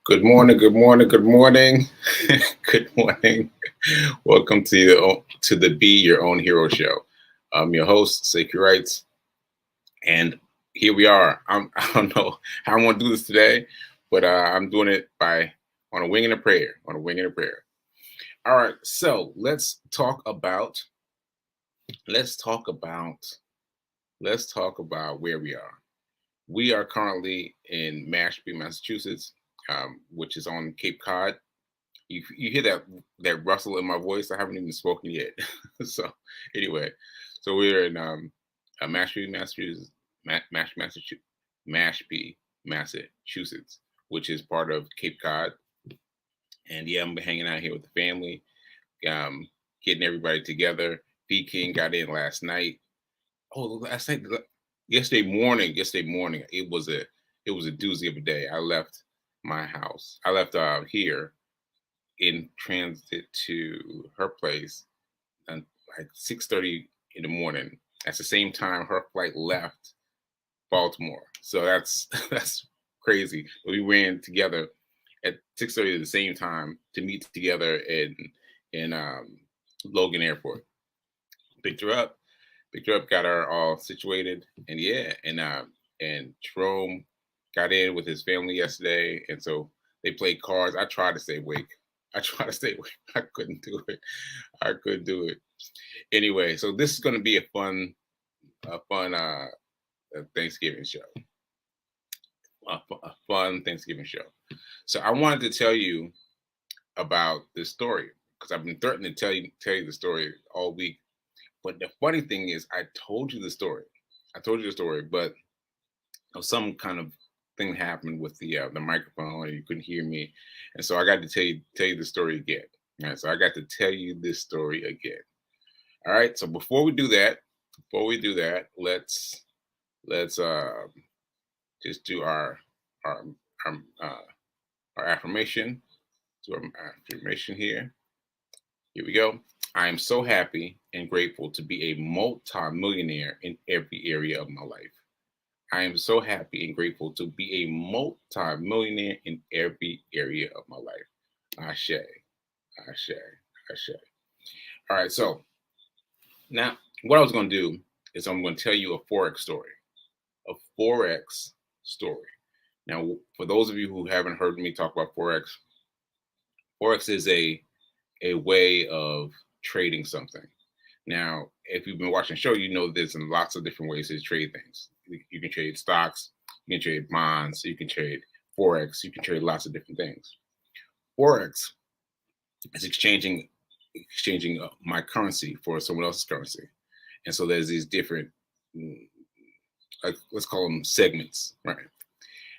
Good morning, good morning, good morning. Good morning. Welcome to the Be Your Own Hero show. I'm your host, Sacred Rights, and here we are. I don't know how I'm going to do this today, but I'm doing it by on a wing and a prayer. On a wing and a prayer. All right, so let's talk about where we are. We are currently in Mashpee, Massachusetts, which is on Cape Cod. You hear that rustle in my voice. I haven't even spoken yet. So anyway, so we're in Mashpee, Massachusetts, Mashpee, Massachusetts, which is part of Cape Cod. And yeah, I'm hanging out here with the family, getting everybody together. V King got in last night. Oh, last night, yesterday morning, it was a doozy of a day. I left my house. I left here in transit to her place at like 6:30 in the morning. At the same time, her flight left Baltimore. So that's that's crazy. We ran together at 6:30 at the same time to meet together in Logan Airport. Picked her up, got her all situated, and yeah, and Jerome got in with his family yesterday, and so they played cards. I tried to stay awake. I couldn't do it. I couldn't do it. Anyway, so this is going to be a fun Thanksgiving show. A fun Thanksgiving show. So I wanted to tell you about this story because I've been threatening to tell you the story all week. But the funny thing is, I told you the story. But some kind of thing happened with the microphone, and you couldn't hear me, and so I got to tell you the story again. All right, so I got to tell you this story again. All right, so let's just do our our, uh, our affirmation. Do our affirmation here. Here we go. I am so happy and grateful to be a multi-millionaire in every area of my life. I am so happy and grateful to be a multi-millionaire in every area of my life. Ashe, Ashe, Ashe. All right, so now what I was going to do is I'm going to tell you a Forex story. A Forex story. Now, for those of you who haven't heard me talk about Forex, Forex is a way of trading something. Now, if you've been watching the show, you know there's lots of different ways to trade things. You can trade stocks, you can trade bonds, you can trade Forex, you can trade lots of different things. Forex is exchanging my currency for someone else's currency. And so there's these different, like, let's call them segments, right?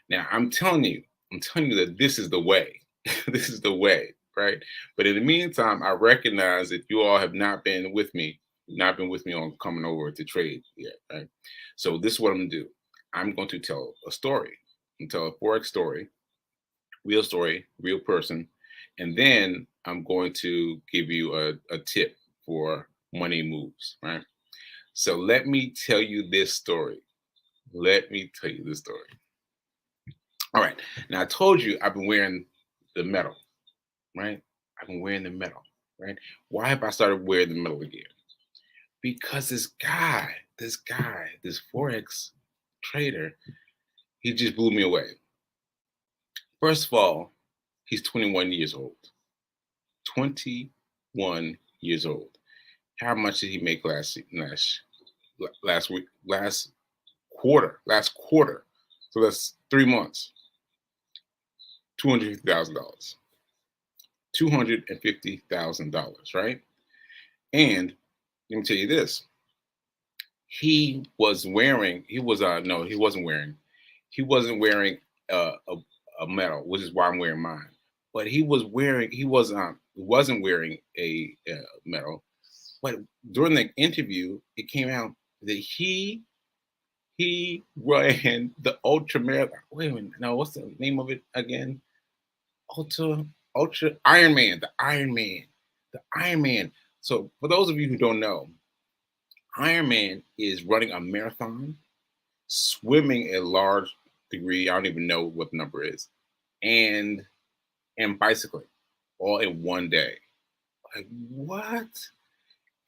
Now, I'm telling you that this is the way. This is the way, right? But in the meantime, I recognize that you all have not been with me on coming over to trade yet, right? So this is what I'm gonna do. I'm going to tell a story. I'm tell a Forex story, real person, and then I'm going to give you a tip for money moves, right? So let me tell you this story. Let me tell you this story. All right. Now I told you I've been wearing the metal, right? I've been wearing the metal, right? Why have I started wearing the metal again? Because this Forex trader, he just blew me away. First of all, he's 21 years old. 21 years old. How much did he make last week? Last quarter. So that's 3 months. $250,000. $250,000, right? And let me tell you this. He wasn't wearing a medal, which is why I'm wearing mine. But he wasn't wearing a medal. But during the interview, it came out that he ran the ultra marathon. Wait a minute, no, what's the name of it again? Ultra Ironman, the Ironman. So for those of you who don't know, Ironman is running a marathon, swimming a large degree. I don't even know what the number is, and and bicycling all in one day. Like, what?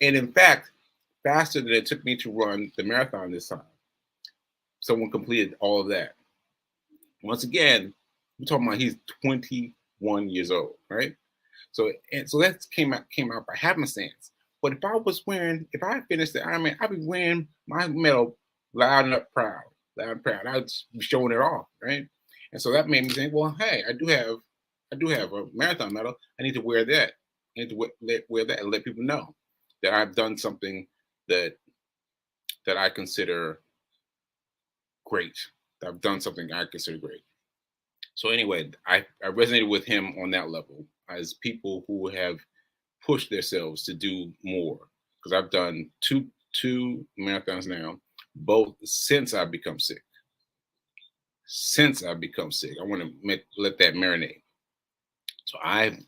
And in fact, faster than it took me to run the marathon this time. Someone completed all of that. Once again, we're talking about he's 21 years old, right? So that came out by happenstance. But if I finished the Ironman, I'd be wearing my medal loud and proud, loud and proud. I'd be showing it off, right? And so that made me think, well, hey, I do have a marathon medal. I need to wear that. I need to wear that and let people know that I've done something that I consider great. That I've done something I consider great. So anyway, I resonated with him on that level as people who have pushed themselves to do more. Because I've done two marathons now, both since I've become sick. Since I've become sick, I want to let that marinate. So I've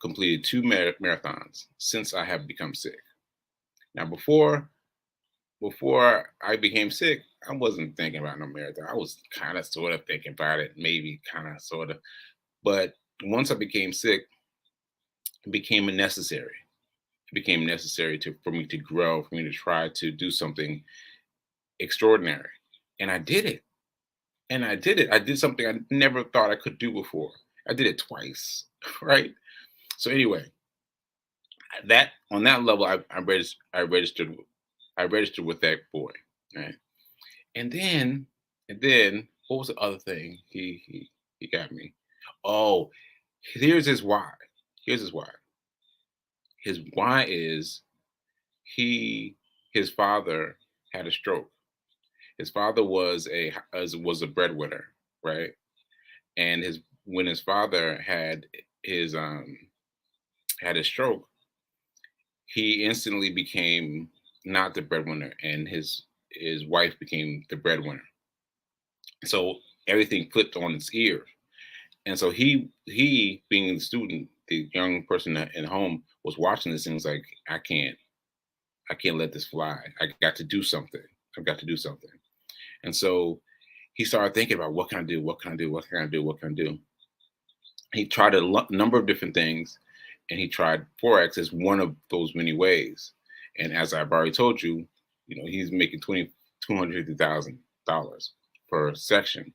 completed two marathons since I have become sick. Now before I became sick, I wasn't thinking about no marathon. I was kind of sort of thinking about it, maybe kind of sort of. But once I became sick, it became necessary. It became necessary for me to grow, for me to try to do something extraordinary. And I did it. And I did it. I did something I never thought I could do before. I did it twice, right? So anyway, that on that level, I registered with that boy, right? And then what was the other thing he got me? Oh, here's his why. Here's his why. His why is he his father had a stroke. His father was a breadwinner, right? And his when his father his had a stroke, he instantly became not the breadwinner, and his wife became the breadwinner. So everything flipped on its ear. And so he being the student, the young person at home was watching this and was like, I can't let this fly. I got to do something. I've got to do something. And so he started thinking about what can I do? What can I do? What can I do? What can I do? He tried a number of different things, and he tried Forex as one of those many ways. And as I've already told you, he's making $250,000 per section.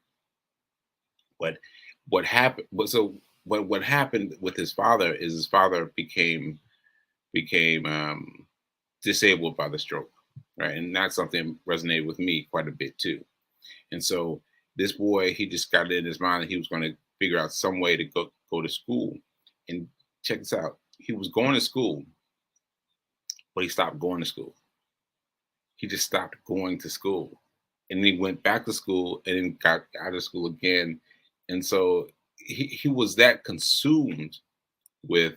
But what happened? What happened with his father is his father became disabled by the stroke, right? And that's something resonated with me quite a bit too. And so this boy, he just got it in his mind that he was going to figure out some way to go to school. And check this out: he was going to school, but he stopped going to school. He just stopped going to school, and then he went back to school, and then got out of school again. And so he was that consumed with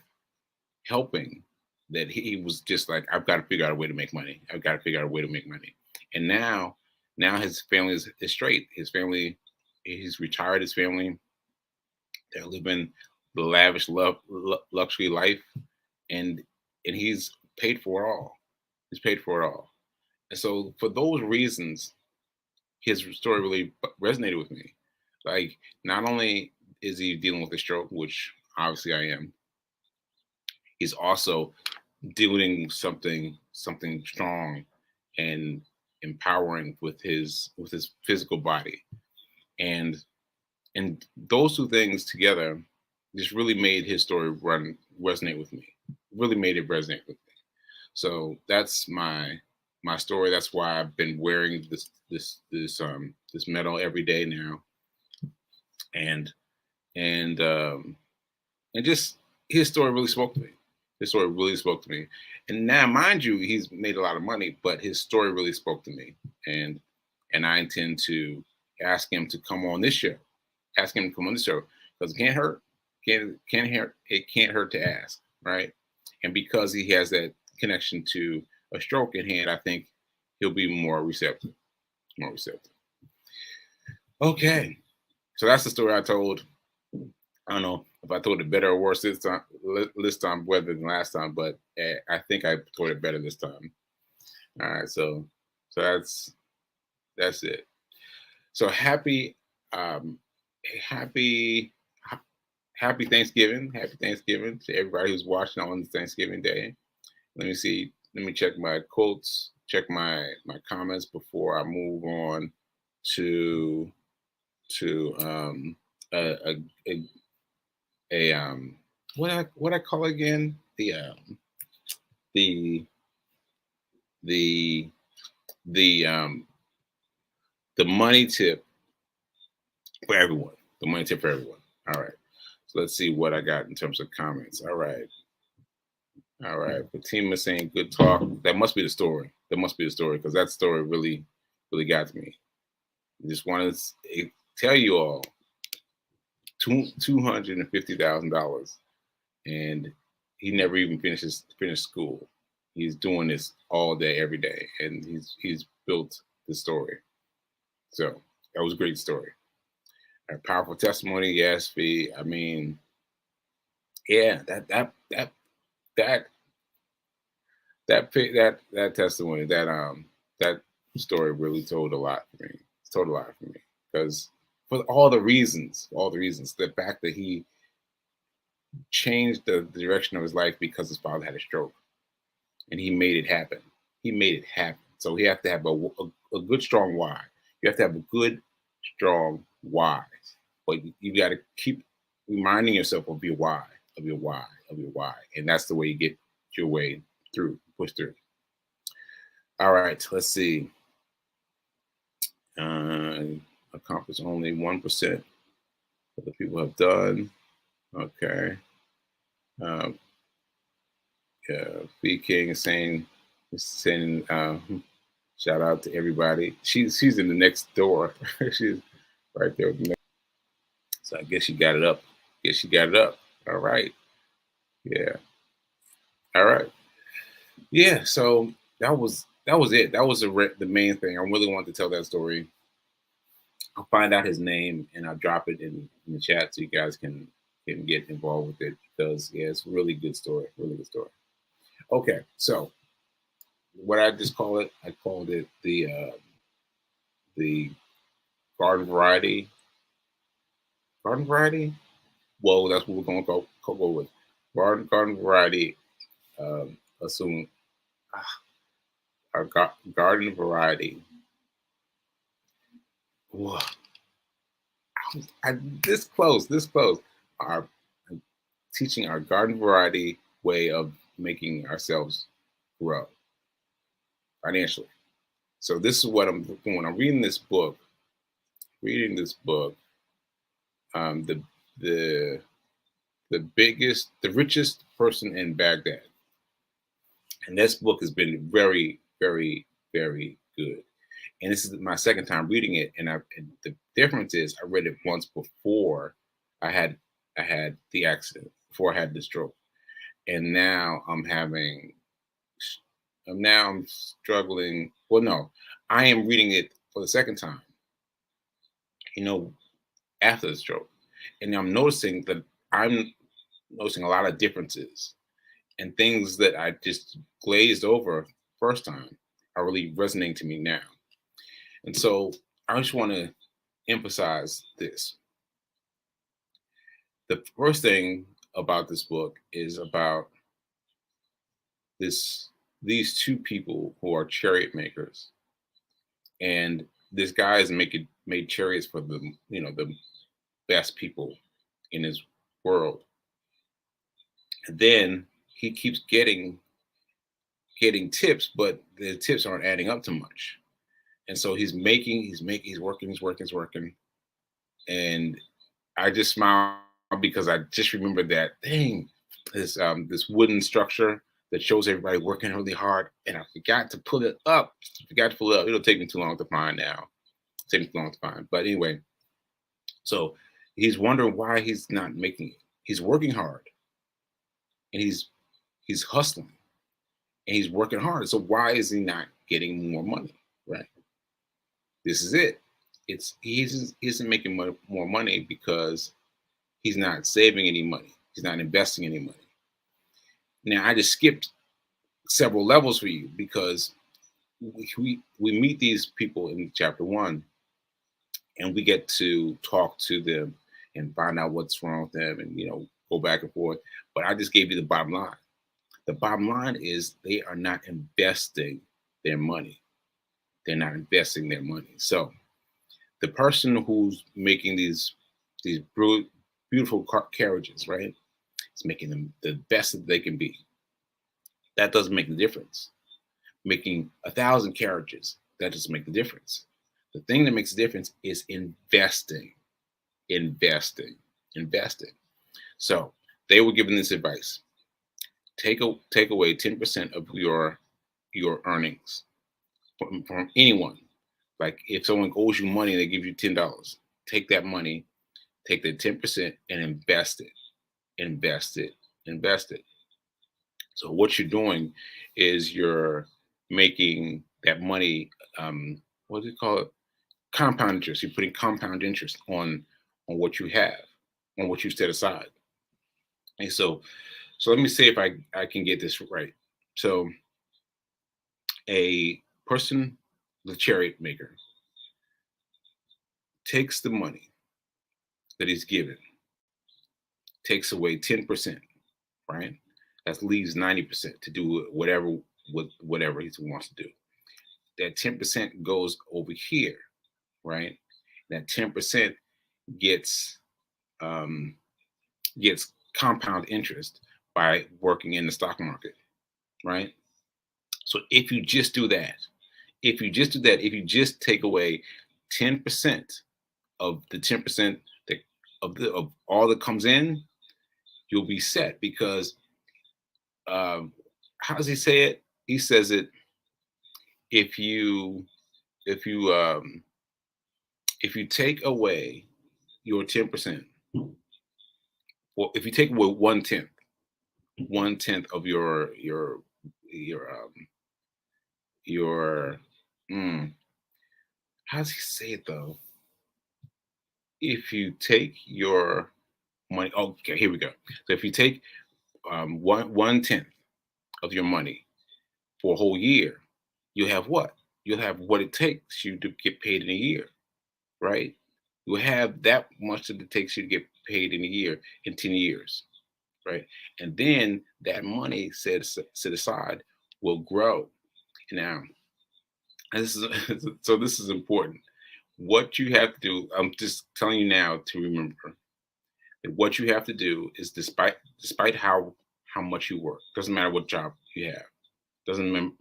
helping that he was just like, I've got to figure out a way to make money. I've got to figure out a way to make money. And now his family is straight. His family, he's retired. His family, they're living the lavish luxury life, and he's paid for it all. He's paid for it all. And so for those reasons, his story really resonated with me. Like, not only is he dealing with a stroke, which obviously I am, he's also doing something strong and empowering with his physical body. And those two things together just really made his story resonate with me. Really made it resonate with me. So that's my story. That's why I've been wearing this medal every day now. And just his story really spoke to me. His story really spoke to me. And now, mind you, he's made a lot of money, but his story really spoke to me. And I intend to ask him to come on this show. Ask him to come on this show because it can't hurt. It can't hurt to ask, right? And because he has that connection to a stroke in hand, I think he'll be more receptive. More receptive. Okay, so that's the story I told. I don't know if I told it better or worse this time whether than last time, but I think I told it better this time. All right, so that's it. So happy happy happy Thanksgiving. Happy Thanksgiving to everybody who's watching on Thanksgiving Day. Let me see. Let me check my quotes, check my comments before I move on to to a a, a, what I call again the the the the money tip for everyone. The money tip for everyone. All right. So let's see what I got in terms of comments. All right. All right. Fatima saying good talk. That must be the story. That must be the story because that story really, really got to me. I just want to tell you all $250,000, and he never even finished school. He's doing this all day, every day, and he's built the story. So that was a great story. A powerful testimony, yes, V. I mean, yeah, that that testimony, that story really told a lot for me. It's told a lot for me because for all the reasons, the fact that he changed the direction of his life because his father had a stroke, and he made it happen. He made it happen. So he have to have a good strong why. You have to have a good strong why, but you got to keep reminding yourself of your why, of your why, of your why, and that's the way you get your way through, push through. All right, let's see. Accomplish only 1% of the people have done. Okay. Um, yeah, B King is saying, shout out to everybody. She's in the next door. She's right there. So I guess she got it up. Guess she got it up. All right. Yeah. All right. Yeah. So that was it. That was the main thing. I really wanted to tell that story. I'll find out his name and I'll drop it in the chat so you guys can get involved with it because yeah, it's a really good story. Really good story. Okay, so what I just call it, I called it the garden variety. Garden variety. Well, that's what we're going to go with. Garden variety. Assume our garden variety. Whoa, this close. This close. Our teaching our garden variety way of making ourselves grow financially. So this is what I'm doing. When I'm reading this book. The the the richest person in Baghdad, and this book has been very, very, very good. And this is my second time reading it, and the difference is I read it once before I had the accident, before I had the stroke, and now I'm struggling. Well, no, I am reading it for the second time. You know, after the stroke, and I'm noticing that I'm noticing a lot of differences and things that I just glazed over first time are really resonating to me now. And so I just want to emphasize this. The first thing about this book is about these two people who are chariot makers, and this guy is made chariots for the best people in his world. And then he keeps getting tips, but the tips aren't adding up to much. And so he's working. And I just smile because I just remember that dang, this wooden structure that shows everybody working really hard. And I forgot to pull it up. It'll take me too long to find now. Take me too long to find. But anyway, so he's wondering why he's not making it. He's working hard and he's hustling and he's working hard. So why is he not getting more money? Right. This is it. He isn't making more money because he's not saving any money. He's not investing any money. Now I just skipped several levels for you because we meet these people in chapter 1, and we get to talk to them and find out what's wrong with them, and go back and forth. But I just gave you the bottom line. The bottom line is they are not investing their money. They're not investing their money. So the person who's making these beautiful carriages, right, is making them the best that they can be. That doesn't make the difference. Making 1,000 carriages, that doesn't make the difference. The thing that makes the difference is investing. So they were given this advice: take away 10% of your earnings from anyone. Like if someone owes you money, they give you $10. Take that money, take the 10% and invest it. So what you're doing is you're making that money, what do you call it? Compound interest. You're putting compound interest on what you have, on what you set aside. And so let me see if I can get this right. So a person, the chariot maker, takes the money that he's given, takes away 10%, right? That leaves 90% to do whatever he wants to do. That 10% goes over here, right? That 10% gets compound interest by working in the stock market, right? So if you just do that, if you just take away 10% of the 10% of all that comes in, you'll be set. Because how does he say it? He says it: if you take away your 10%, well, if you take away 1/10 of your how does he say it though? If you take your money, okay, here we go. So if you take 1/10 of your money for a whole year, you have what? You'll have what it takes you to get paid in a year, right? You have that much that it takes you to get paid in a year in 10 years, right? And then that money set aside will grow. Now, this is important. What you have to do, I'm just telling you now to remember that what you have to do is, despite how much you work, doesn't matter what job you have, doesn't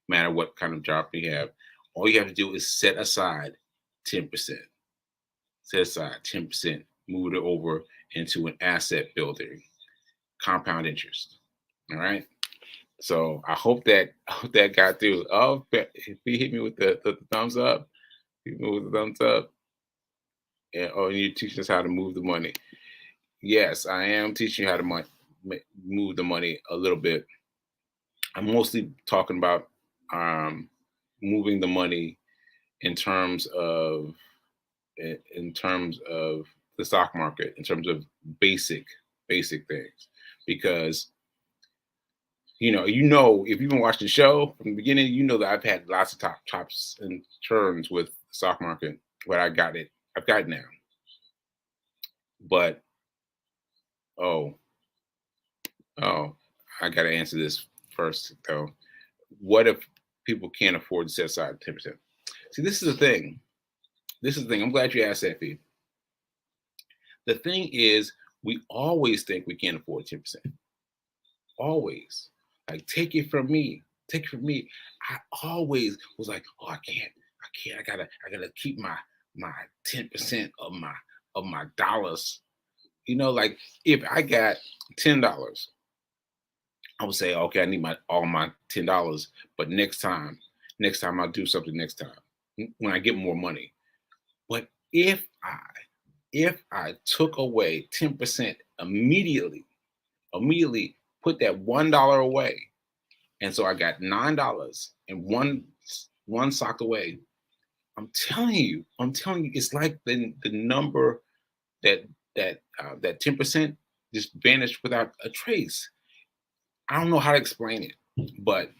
matter what kind of job you have, all you have to do is set aside 10%. Set aside 10%, move it over into an asset building, compound interest. All right. So I hope that got through. Oh, if he hit me with the thumbs up, hit me with the thumbs up. And you're teaching us how to move the money. Yes, I am teaching you how to move the money a little bit. I'm mostly talking about moving the money in terms of the stock market, in terms of basic things, because if you've been watching the show from the beginning, you know that I've had lots of tops and turns with the stock market, but I've got it now. But I got to answer this first though. What if people can't afford to set aside 10%? See, this is the thing. I'm glad you asked that, Fee. The thing is, we always think we can't afford 10%. Always. Like, take it from me. I always was like, oh, I can't. I gotta keep my 10% of my dollars. Like if I got $10, I would say, okay, I need all my $10, but next time I'll do something next time when I get more money. But if I took away 10% immediately put that $1 away, and so I got $9 and one sock away. I'm telling you, it's like the number that 10% just vanished without a trace. I don't know how to explain it, but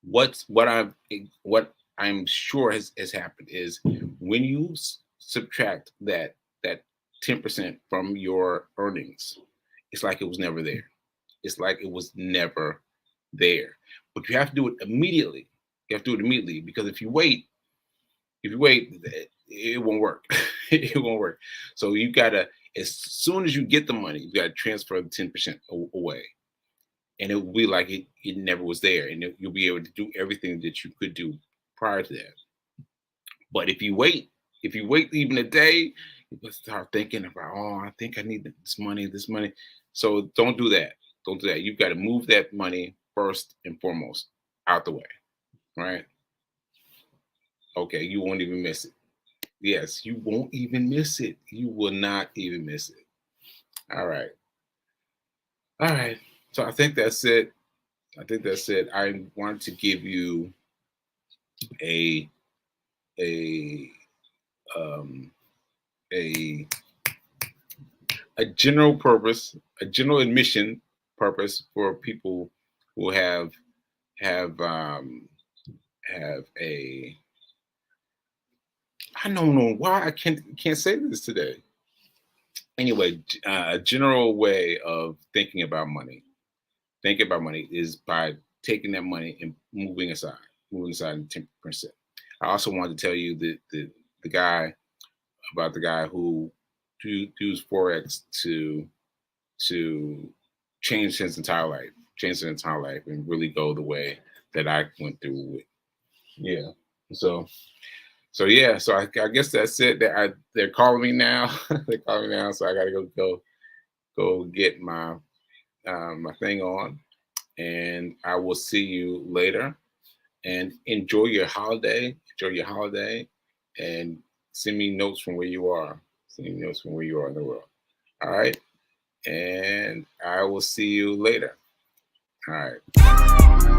what I'm sure has happened is when you subtract that 10% from your earnings, it's like it was never there. It's like it was never there. But you have to do it immediately. You have to do it immediately, because if you wait, it won't work. It won't work. So you gotta, as soon as you get the money, you gotta transfer the 10% away, and it will be like it never was there, and you'll be able to do everything that you could do prior to that. But if you wait even a day, you start thinking about, oh, I think I need this money. So don't do that. Don't do that. You've got to move that money first and foremost out the way, right? Okay, you won't even miss it. Yes, you won't even miss it. You will not even miss it. All right. All right. So I think that's it. I think that's it. I want to give you a a um a a general purpose, a general admission purpose for people who have have a, I don't know why I can't say this today. Anyway, a general way of thinking about money. Thinking about money is by taking that money and moving aside 10%. I also wanted to tell you the guy about the guy who used forex to change his entire life, and really go the way that I went through with. Yeah. So yeah. So I guess that's it. They're calling me now. They're calling me now. So I gotta go get my my thing on, and I will see you later. And enjoy your holiday. Enjoy your holiday, and send me notes from where you are. Send me notes from where you are in the world. All right. And I will see you later. All right.